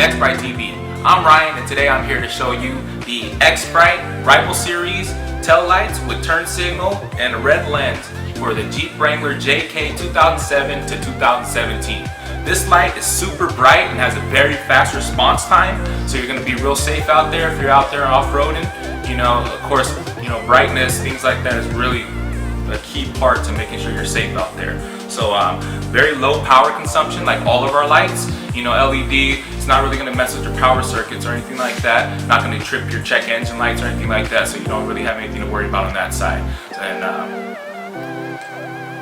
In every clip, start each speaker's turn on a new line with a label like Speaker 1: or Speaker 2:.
Speaker 1: Xprite TV. I'm Ryan, and today I'm here to show you the Xprite Rival Series Taillights with turn signal and a red lens for the Jeep Wrangler JKU 2007 to 2017. This light is super bright and has a very fast response time, so you're going to be real safe out there if you're out there off-roading. Of course, brightness, things like that is really a key part to making sure you're safe out there. So very low power consumption, like all of our lights. LED, it's not really going to mess with your power circuits or anything like that. Not going to trip your check engine lights or anything like that, so you don't really have anything to worry about on that side. And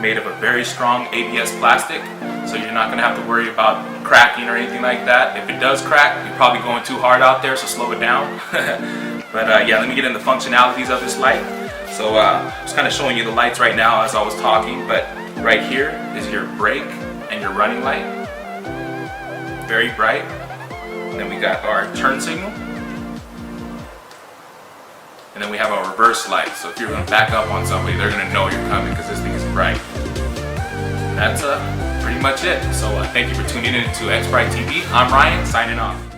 Speaker 1: made of a very strong ABS plastic, so you're not going to have to worry about cracking or anything like that. If it does crack, you're probably going too hard out there, so slow it down. But yeah, let me get into the functionalities of this light. So just kind of showing you the lights right now as I was talking, but right here is your brake and your running light. Very bright. And then we got our turn signal. And then we have our reverse light. So if you're going to back up on somebody, they're going to know you're coming because this thing is bright. And that's pretty much it. So thank you for tuning in to Xprite TV. I'm Ryan, signing off.